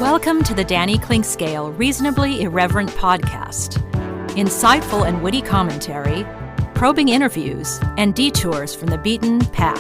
Welcome to the Danny Clinkscale Reasonably Irreverent podcast. Insightful and witty commentary, probing interviews, and detours from the beaten path.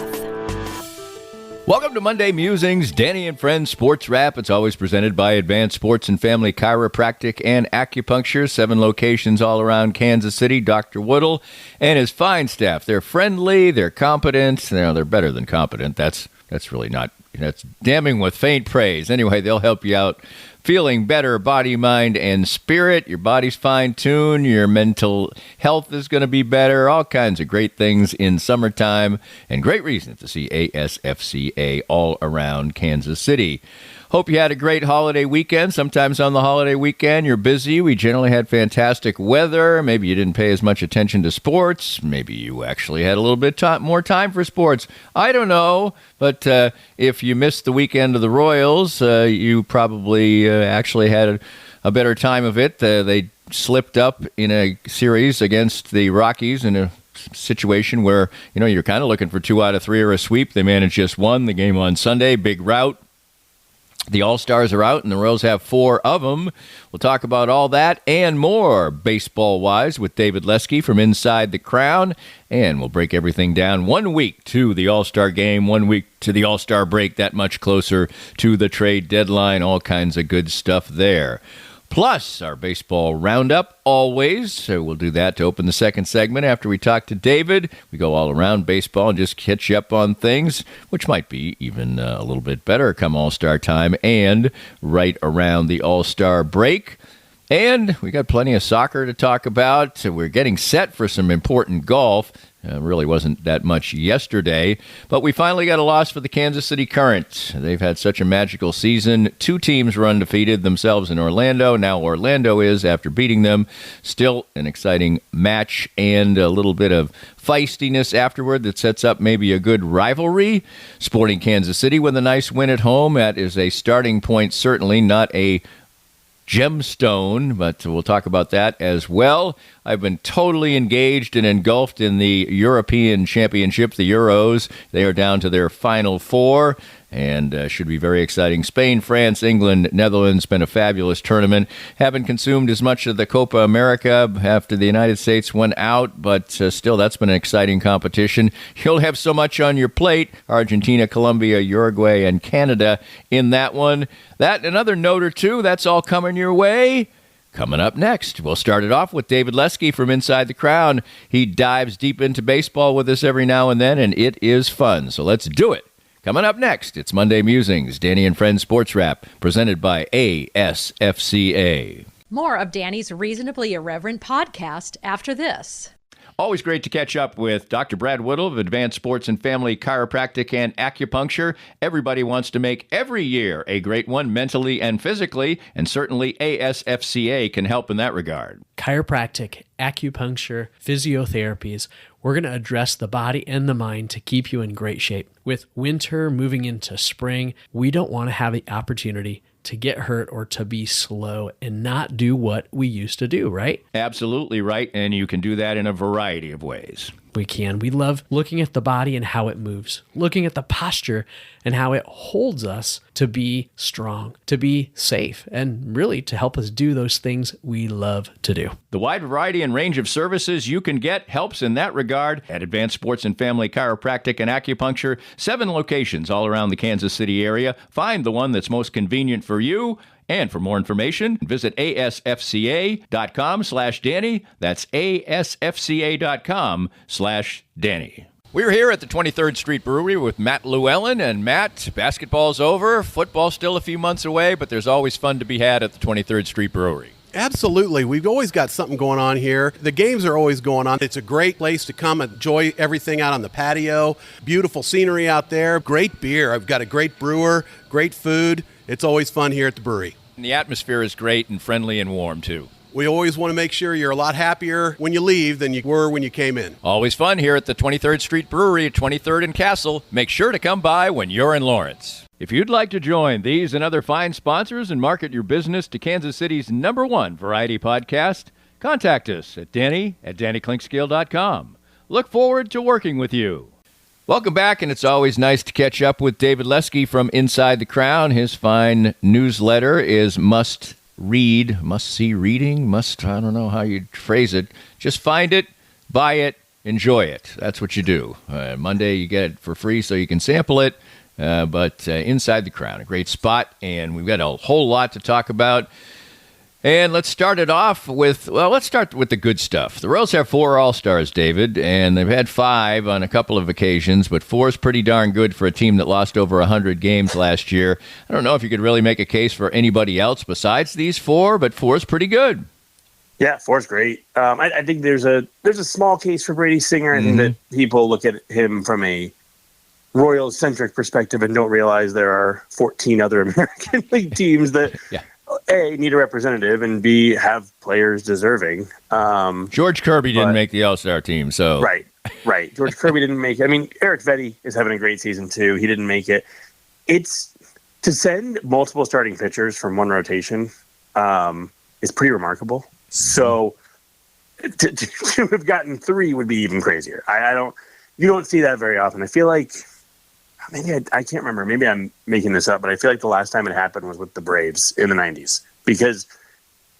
Welcome to Monday Musings, Danny and Friends SportsWrap. It's always presented by Advanced Sports and Family Chiropractic and Acupuncture. 7 locations all around Kansas City. Dr. Woodle and his fine staff. They're friendly, they're competent. They're better than competent. That's really not, that's damning with faint praise. Anyway, they'll help you out feeling better, body, mind, and spirit. Your body's fine-tuned. Your mental health is going to be better. All kinds of great things in summertime, and great reason to see ASFCA all around Kansas City. Hope you had a great holiday weekend. Sometimes on the holiday weekend, you're busy. We generally had fantastic weather. Maybe you didn't pay as much attention to sports. Maybe you actually had a little bit more time for sports. I don't know. But if you missed the weekend of the Royals, you probably actually had a better time of it. They slipped up in a series against the Rockies in a situation where, you're kind of looking for 2 out of 3 or a sweep. They managed just one. The game on Sunday, big rout. The All-Stars are out, and the Royals have 4 of them. We'll talk about all that and more baseball-wise with David Lesky from Inside the Crown, and we'll break everything down 1 week to the All-Star game, 1 week to the All-Star break, that much closer to the trade deadline, all kinds of good stuff there. Plus, our baseball roundup, always. So we'll do that to open the second segment. After we talk to David, we go all around baseball and just catch up on things, which might be even a little bit better come All-Star time and right around the All-Star break. And we got plenty of soccer to talk about. We're getting set for some important golf. Really wasn't that much yesterday, but we finally got a loss for the Kansas City Current. They've had such a magical season. 2 teams were undefeated, themselves in Orlando. Now Orlando is, after beating them. Still an exciting match and a little bit of feistiness afterward that sets up maybe a good rivalry. Sporting Kansas City with a nice win at home. That is a starting point, certainly not a gemstone, but we'll talk about that as well. I've been totally engaged and engulfed in the European Championship, the Euros. They are down to their final 4 and should be very exciting. Spain, France, England, Netherlands, been a fabulous tournament. Haven't consumed as much of the Copa America after the United States went out, but still, that's been an exciting competition. You'll have so much on your plate. Argentina, Colombia, Uruguay, and Canada in that one. That and another note or two, that's all coming your way. Coming up next, we'll start it off with David Lesky from Inside the Crown. He dives deep into baseball with us every now and then, and it is fun. So let's do it. Coming up next, it's Monday Musings, Danny and Friends SportsWrap, presented by ASFCA. More of Danny's Reasonably Irreverent podcast after this. Always great to catch up with Dr. Brad Woodle of Advanced Sports and Family Chiropractic and Acupuncture. Everybody wants to make every year a great one, mentally and physically, and certainly ASFCA can help in that regard. Chiropractic, acupuncture, physiotherapies. We're going to address the body and the mind to keep you in great shape. With winter moving into spring, we don't want to have the opportunity to get hurt or to be slow and not do what we used to do, right? Absolutely right, and you can do that in a variety of ways. We can. We love looking at the body and how it moves, looking at the posture and how it holds us to be strong, to be safe, and really to help us do those things we love to do. The wide variety and range of services you can get helps in that regard at Advanced Sports and Family Chiropractic and Acupuncture. 7 locations all around the Kansas City area. Find the one that's most convenient for you. And for more information, visit asfca.com/Danny. That's asfca.com/Danny. We're here at the 23rd Street Brewery with Matt Llewellyn. And Matt, basketball's over, football's still a few months away, but there's always fun to be had at the 23rd Street Brewery. Absolutely. We've always got something going on here. The games are always going on. It's a great place to come enjoy everything out on the patio. Beautiful scenery out there. Great beer. I've got a great brewer, great food. It's always fun here at the brewery. And the atmosphere is great and friendly and warm, too. We always want to make sure you're a lot happier when you leave than you were when you came in. Always fun here at the 23rd Street Brewery at 23rd and Castle. Make sure to come by when you're in Lawrence. If you'd like to join these and other fine sponsors and market your business to Kansas City's #1 variety podcast, contact us at Danny@DannyClinkscale.com. Look forward to working with you. Welcome back, and it's always nice to catch up with David Lesky from Inside the Crown. His fine newsletter is must-see reading, I don't know how you'd phrase it. Just find it, buy it, enjoy it. That's what you do. Monday, you get it for free so you can sample it, but Inside the Crown, a great spot, and we've got a whole lot to talk about. And let's start it off with, let's start with the good stuff. The Royals have 4 All-Stars, David, and they've had 5 on a couple of occasions, but 4 is pretty darn good for a team that lost over 100 games last year. I don't know if you could really make a case for anybody else besides these 4, but 4 is pretty good. Yeah, 4 is great. I think there's a small case for Brady Singer. I think that people look at him from a Royals-centric perspective and don't realize there are 14 other American League teams that A, need a representative, and B, have players deserving. George Kirby didn't make the All-Star team, so... Right. George Kirby didn't make it. I mean, Eric Vetty is having a great season, too. He didn't make it. It's... To send multiple starting pitchers from one rotation is pretty remarkable. So, to have gotten 3 would be even crazier. You don't see that very often. I feel like... Maybe I can't remember. Maybe I'm making this up, but I feel like the last time it happened was with the Braves in the 90s, because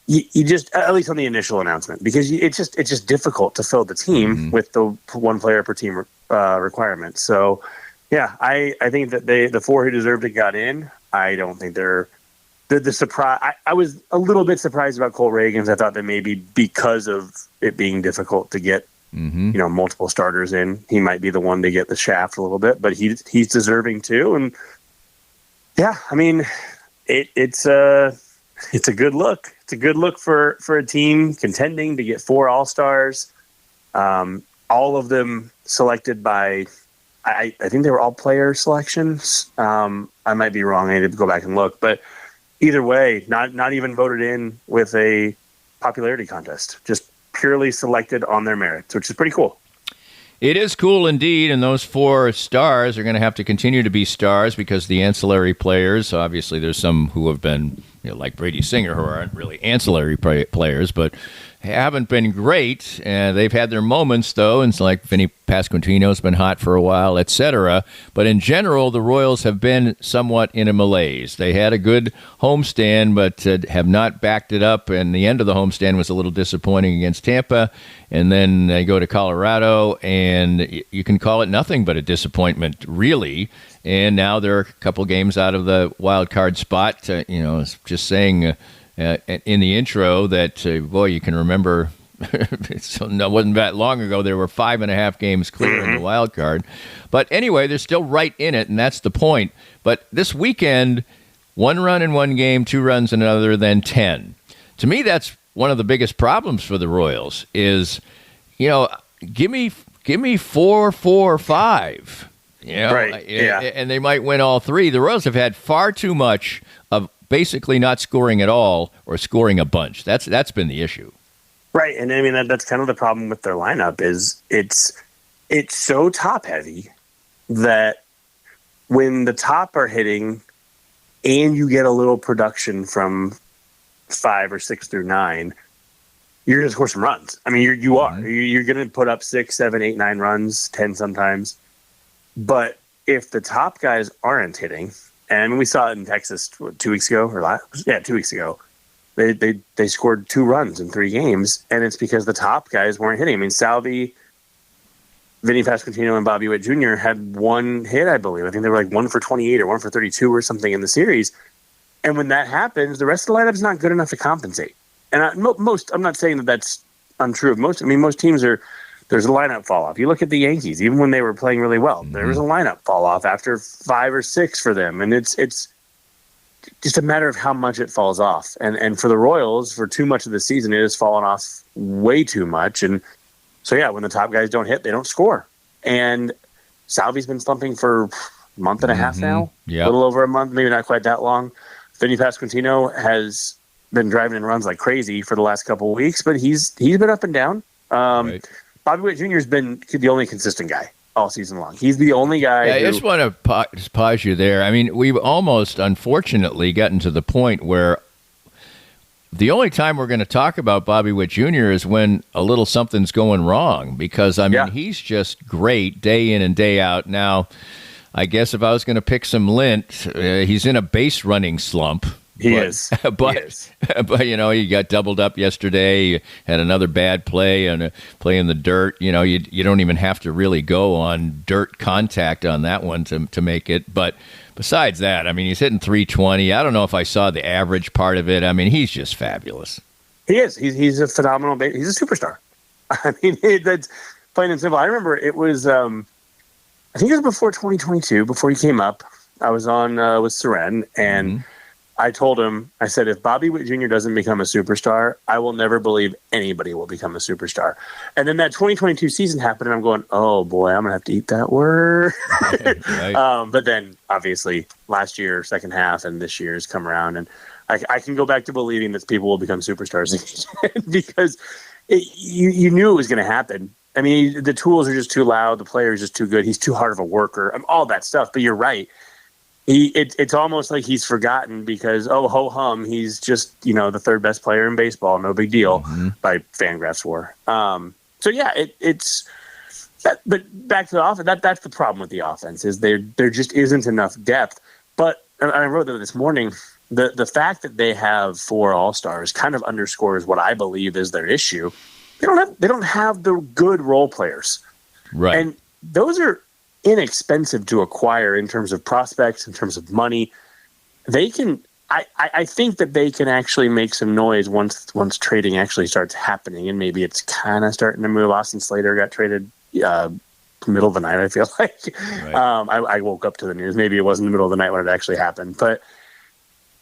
you just, at least on the initial announcement, because it's just difficult to fill the team with the 1 player per team requirement. So, yeah, I think that the 4 who deserved it got in. I don't think they're the surprise. I was a little bit surprised about Cole Reagans. I thought that maybe because of it being difficult to get multiple starters in, he might be the one to get the shaft a little bit, but he's deserving too. And yeah, I mean, it's a good look. It's a good look for a team contending to get 4 All-Stars. All of them selected by, I think they were all player selections. I might be wrong. I need to go back and look, but either way, not even voted in with a popularity contest, just purely selected on their merits, which is pretty cool. It is cool indeed, and those 4 stars are going to have to continue to be stars because the ancillary players, obviously there's some who have been, like Brady Singer, who aren't really ancillary players, but haven't been great. They've had their moments, though, and it's like Vinny Pasquantino's been hot for a while, etc. But in general, the Royals have been somewhat in a malaise. They had a good homestand, but have not backed it up, and the end of the homestand was a little disappointing against Tampa. And then they go to Colorado, and you can call it nothing but a disappointment, really. And now they're a couple games out of the wild card spot. Just saying in the intro that, you can remember, it wasn't that long ago, there were 5.5 games clear in the wild card. But anyway, they're still right in it, and that's the point. But this weekend, 1 run in one game, 2 runs in another, then 10. To me, that's one of the biggest problems for the Royals is, give me 4, 4, 5. Right. Yeah. And they might win all 3. The Royals have had far too much of basically not scoring at all or scoring a bunch. That's been the issue. Right. And I mean, that's kind of the problem with their lineup is it's so top heavy that when the top are hitting and you get a little production from 5 or 6 through 9, you're going to score some runs. I mean, you are. You're going to put up 6, 7, 8, 9 runs, 10 sometimes. But if the top guys aren't hitting, and we saw it in Texas 2 weeks ago, 2 weeks ago, they scored 2 runs in 3 games, and it's because the top guys weren't hitting. I mean, Salvi, Vinny Pasquantino, and Bobby Witt Jr. had 1 hit, I believe. I think they were like 1 for 28 or 1 for 32 or something in the series. And when that happens, the rest of the lineup is not good enough to compensate. And I'm not saying that that's untrue of most. I mean, most teams there's a lineup fall off. You look at the Yankees, even when they were playing really well, there was a lineup fall off after 5 or 6 for them. And it's just a matter of how much it falls off. And for the Royals, for too much of the season, it has fallen off way too much. And so, yeah, when the top guys don't hit, they don't score. And Salvi's been slumping for a month and a half now, a little over a month, maybe not quite that long. Vinny Pasquantino has been driving in runs like crazy for the last couple of weeks, but he's been up and down. Right. Bobby Witt Jr. has been the only consistent guy all season long. He's the only guy. I just want to just pause you there. I mean, we've almost, unfortunately, gotten to the point where The only time we're going to talk about Bobby Witt Jr. is when a little something's going wrong, because, I mean, he's just great day in and day out. Now, I guess if I was going to pick some lint, he's in a base running slump. He is. But, you know, he got doubled up yesterday, had another bad play and a play in the dirt. You know, you don't even have to really go on dirt contact on that one to make it. But besides that, I mean, he's hitting 320. I don't know if I saw the average part of it. I mean, he's just fabulous. He is. He's a phenomenal he's a superstar. I mean, that's plain and simple. I remember it was, I think it was before 2022, before he came up. I was on with Seren, and I told him, I said, if Bobby Witt Jr. doesn't become a superstar, I will never believe anybody will become a superstar. And then that 2022 season happened, and I'm going, oh, boy, I'm going to have to eat that word. Right. But then, obviously, last year, second half, and this year has come around, and I can go back to believing that people will become superstars because you knew it was going to happen. I mean, the tools are just too loud. The player is just too good. He's too hard of a worker. All that stuff. But you're right. It's almost like he's forgotten because, oh, ho-hum, he's just, you know, the third best player in baseball. No big deal by Fangraphs WAR. So, yeah, it's that, – but back to the offense, that's the problem with the offense is there just isn't enough depth. But I wrote that this morning, the fact that they have 4 All-Stars kind of underscores what I believe is their issue. They don't have the good role players. Right. And those are inexpensive to acquire in terms of prospects, in terms of money. They can I think that they can actually make some noise once trading actually starts happening, and maybe it's kind of starting to move. Austin Slater got traded middle of the night, I feel like. Right. I woke up to the news. Maybe it wasn't the middle of the night when it actually happened. But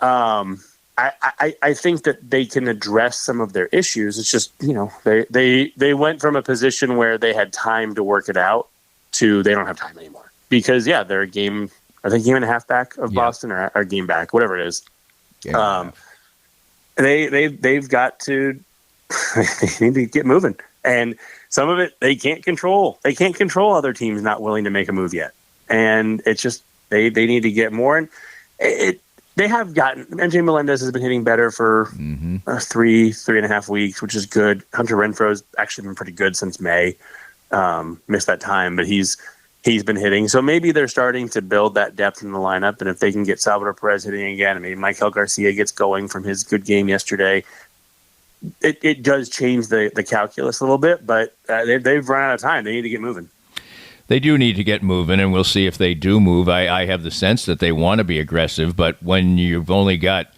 I think that they can address some of their issues. It's just, you know, they went from a position where they had time to work it out to they don't have time anymore. Because, yeah, they're a game and a half back of Boston or a game back, whatever it is. They've got to they need to get moving. And some of it they can't control. They can't control other teams not willing to make a move yet. And it's just they need to get more. And they have gotten MJ Melendez has been hitting better for 3.5 weeks, which is good. Hunter Renfroe's actually been pretty good since May. Missed that time, but he's been hitting. So maybe they're starting to build that depth in the lineup. And if they can get Salvador Perez hitting again, and maybe Michael Garcia gets going from his good game yesterday, it does change the calculus a little bit. But they've run out of time. They need to get moving. They do need to get moving, and we'll see if they do move. I have the sense that they want to be aggressive, but when you've only got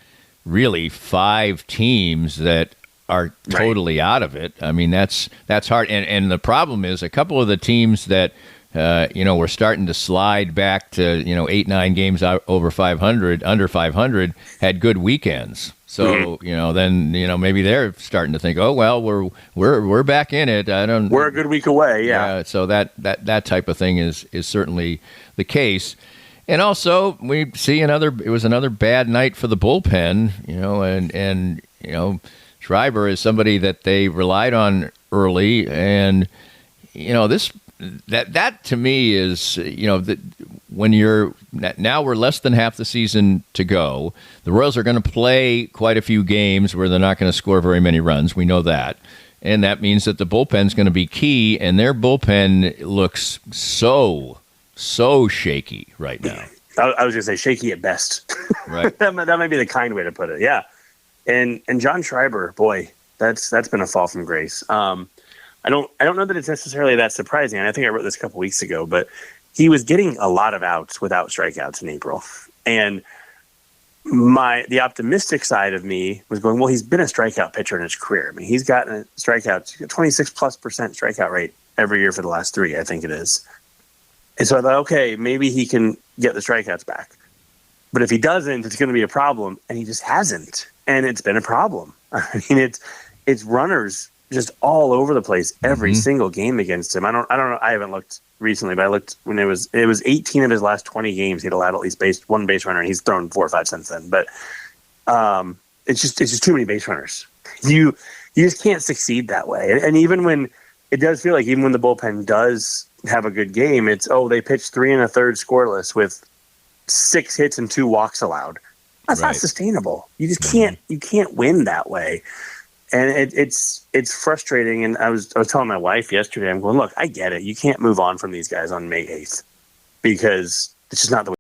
really 5 teams that are totally out of it, I mean, that's hard. And the problem is a couple of the teams that we're starting to slide back to 8-9 games over 500, under 500, had good weekends. So then maybe they're starting to think, oh well, we're back in it. We're a good week away. Yeah. So that type of thing is certainly the case. And also we see it was another bad night for the bullpen. And Schreiber is somebody that they relied on early, and that to me is when now we're less than half the season to go. The Royals are going to play quite a few games where they're not going to score very many runs. We know that. And that means that the bullpen's going to be key, and their bullpen looks so shaky right now. I was going to say shaky at best. Right. that might be the kind way to put it. Yeah. And John Schreiber, boy, that's been a fall from grace. I don't know that it's necessarily that surprising. And I think I wrote this a couple weeks ago, but he was getting a lot of outs without strikeouts in April. And the optimistic side of me was going, well, he's been a strikeout pitcher in his career. I mean, he's gotten a strikeout, 26+% strikeout rate every year for the last 3, I think it is. And so I thought, okay, maybe he can get the strikeouts back. But if he doesn't, it's going to be a problem. And he just hasn't. And it's been a problem. I mean, it's runners just all over the place every single game against him. I don't know. I haven't looked recently, but I looked when it was 18 of his last 20 games. He'd allowed at least one base runner, and he's thrown 4 or 5 since then. But it's just too many base runners. You just can't succeed that way. And even when it does feel like, even when the bullpen does have a good game, it's they pitched 3 1/3 scoreless with 6 hits and 2 walks allowed. That's Right. not sustainable. You just can't win that way. And it's frustrating. And I was telling my wife yesterday, I'm going, look, I get it. You can't move on from these guys on May 8th because it's just not the way